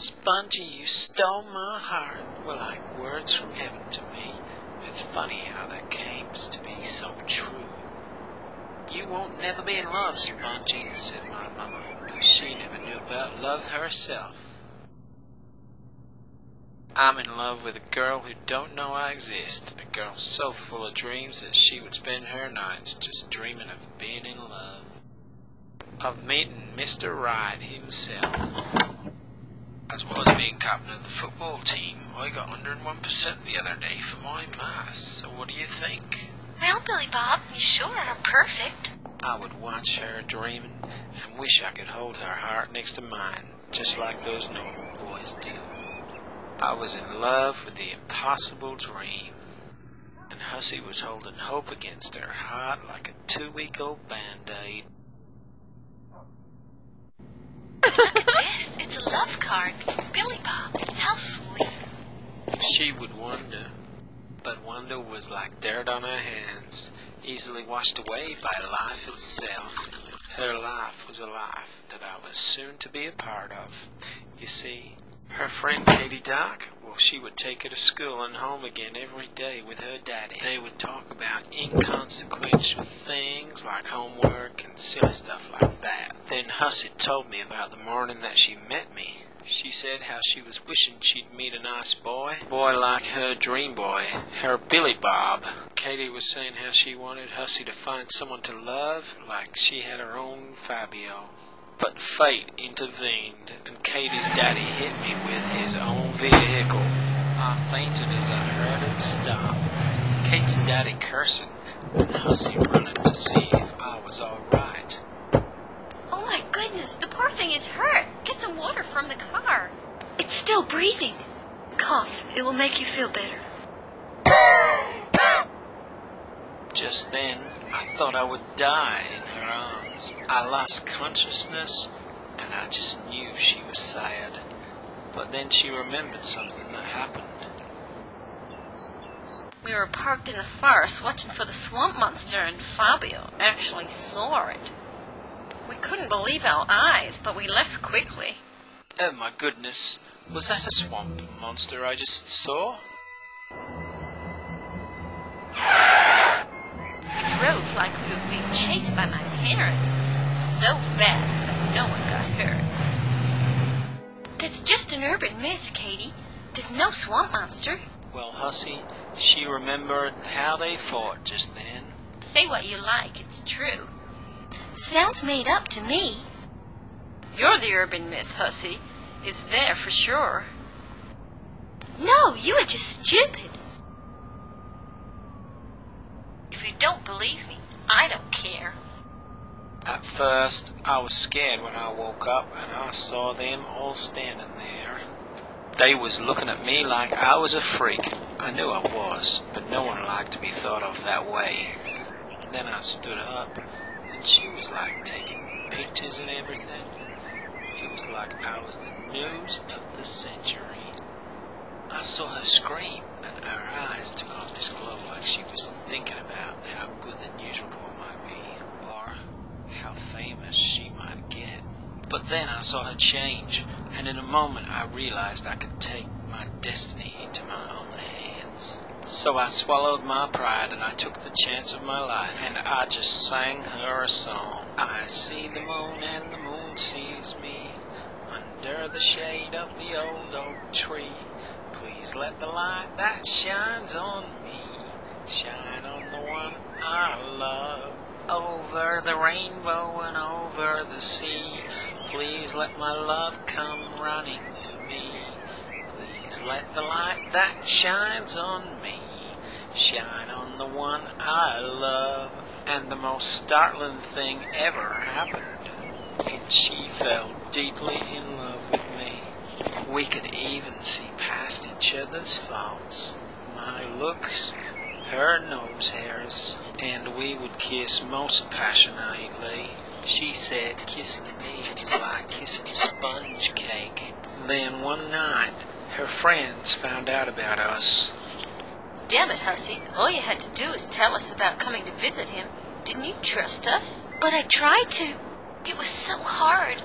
Spongy, you stole my heart were like words from heaven to me. It's funny how that came to be so true. You won't never be in love, Spongy, said my mama, but she never knew about love herself. I'm in love with a girl who don't know I exist, a girl so full of dreams that she would spend her nights just dreaming of being in love, of meeting Mr. Right himself. As well as being captain of the football team, I got 101% the other day for my maths, so what do you think? Well, Billy Bob, you sure are perfect. I would watch her dreaming and wish I could hold her heart next to mine, just like those normal boys do. I was in love with the impossible dream, and Hussy was holding hope against her heart like a 2-week-old Band-Aid. Look at this. It's a love card from Billy Bob. How sweet. She would wonder, but wonder was like dirt on her hands, easily washed away by life itself. Her life was a life that I was soon to be a part of. You see, her friend Katie Doc, well, she would take her to school and home again every day with her daddy. They would talk about inconsequential things like homework and silly stuff like that. Then Hussy told me about the morning that she met me. She said how she was wishing she'd meet a nice boy like her dream boy, her Billy Bob. Katie was saying how she wanted Hussy to find someone to love like she had her own Fabio. But fate intervened, and Katie's daddy hit me with his own vehicle. I fainted as I heard him stop. Kate's daddy cursing, and Hussy running to see if I was all right. Oh my goodness, the poor thing is hurt. Get some water from the car. It's still breathing. Cough, it will make you feel better. Just then, I thought I would die in her arms. I lost consciousness, and I just knew she was sad. But then she remembered something that happened. We were parked in the forest watching for the swamp monster, and Fabio actually saw it. We couldn't believe our eyes, but we left quickly. Oh my goodness, was that a swamp monster I just saw? We drove like we was being chased by my parents, so fast that no one got hurt. That's just an urban myth, Katie. There's no swamp monster. Well, Hussy, she remembered how they fought just then. Say what you like, it's true. Sounds made up to me. You're the urban myth, Hussy. It's there for sure. No, you are just stupid. If you don't believe me, I don't care. At first, I was scared when I woke up and I saw them all standing there. They was looking at me like I was a freak. I knew I was, but no one liked to be thought of that way. Then I stood up, and she was like taking pictures and everything. It was like I was the news of the century. I saw her scream, and her eyes took on this glow like she was thinking about how good the news report might be, or how famous she might get. But then I saw her change, and in a moment I realized I could take my destiny into my own hands. So I swallowed my pride and I took the chance of my life, and I just sang her a song. I see the moon and the moon sees me, under the shade of the old oak tree. Please let the light that shines on me shine on the one I love. Over the rainbow and over the sea, please let my love come running to me. Please let the light that shines on me shine on the one I love. And the most startling thing ever happened, and she fell deeply in love with me. We could even see past each other's faults, my looks, her nose hairs, and we would kiss most passionately. She said kissing me was like kissing sponge cake. Then one night, her friends found out about us. Damn it, Hussy. All you had to do was tell us about coming to visit him. Didn't you trust us? But I tried to. It was so hard.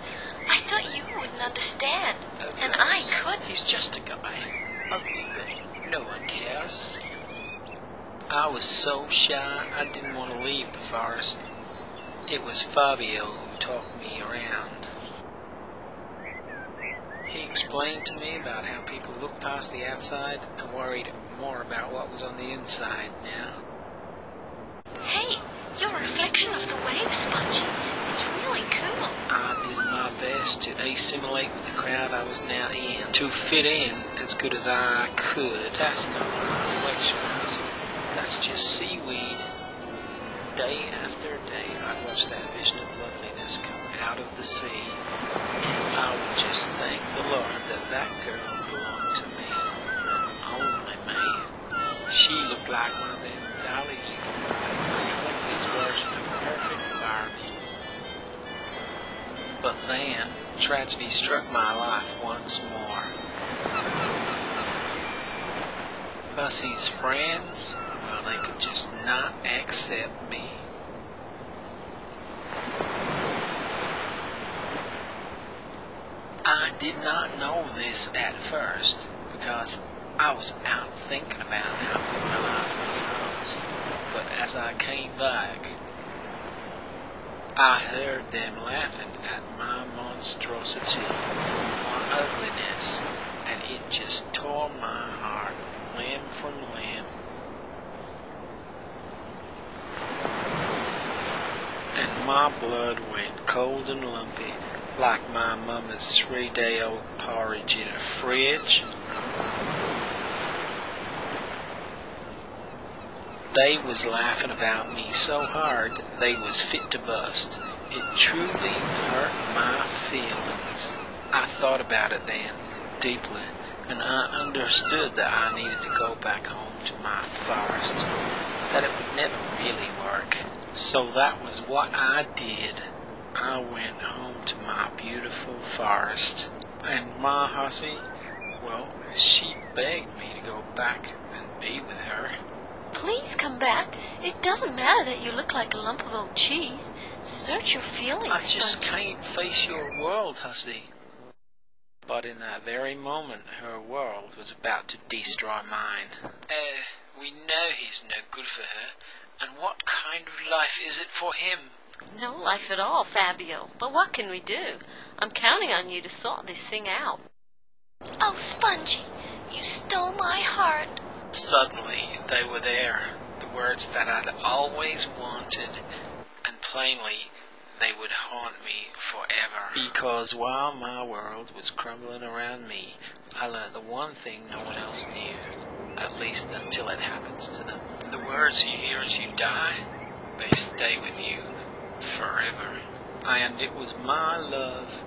I thought you wouldn't understand, Of and I course, couldn't. he's just a guy. Ugly, but no one cares. I was so shy I didn't want to leave the forest. It was Fabio who talked me around. He explained to me about how people looked past the outside and worried more about what was on the inside now. Hey, you're a reflection of the waves, Spongy. It's really cool. I did my best to assimilate with the crowd I was now in, to fit in as good as I could. That's not a reflection, is it? That's just seaweed. Day after day, I'd watch that vision of loveliness come out of the sea, and I would just thank the Lord that that girl belonged to me, and only me. She looked like one of them dollies you can buy, Spongy's version of perfect Barbie. But then, tragedy struck my life once more. Hussey's friends, well, they could just not accept me. I did not know this at first, because I was out thinking about how good my life really was. But as I came back, I heard them laughing at my monstrosity, my ugliness, and it just tore my heart limb from limb. And my blood went cold and lumpy, like my mama's 3-day-old porridge in a fridge. They was laughing about me so hard they was fit to bust. It truly hurt my feelings. I thought about it then, deeply, and I understood that I needed to go back home to my forest, that it would never really work. So that was what I did. I went home to my beautiful forest, and my hussy, well, she begged me to go back and be with her. Please come back. It doesn't matter that you look like a lump of old cheese. Search your feelings, I just Spongy. can't face your world, hussy. But in that very moment, her world was about to destroy mine. We know he's no good for her. And what kind of life is it for him? No life at all, Fabio. But what can we do? I'm counting on you to sort this thing out. Oh, Spongy, you stole my heart. Suddenly, they were there, the words that I'd always wanted, and plainly, they would haunt me forever. Because while my world was crumbling around me, I learned the one thing no one else knew, at least until it happens to them. The words you hear as you die, they stay with you forever. And it was my love,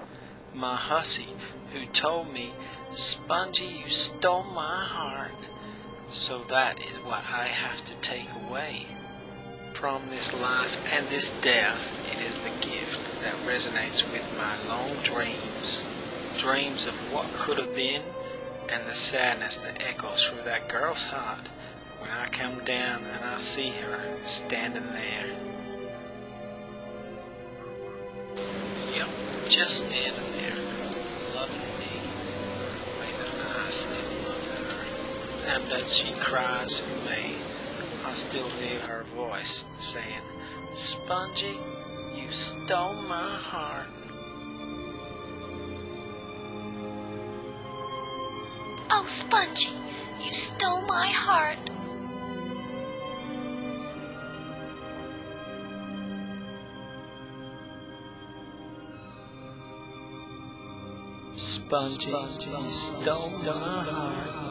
my hussy, who told me, Spongy, you stole my heart. So that is what I have to take away from this life and this death. It is the gift that resonates with my long dreams. Dreams of what could have been, and the sadness that echoes through that girl's heart when I come down and I see her standing there. Yep, just standing there, loving me, the way that I still love her. And as she cries for me, I still hear her voice saying, Spongy, you stole my heart. Oh, Spongy, you stole my heart. Spongy, you stole my heart.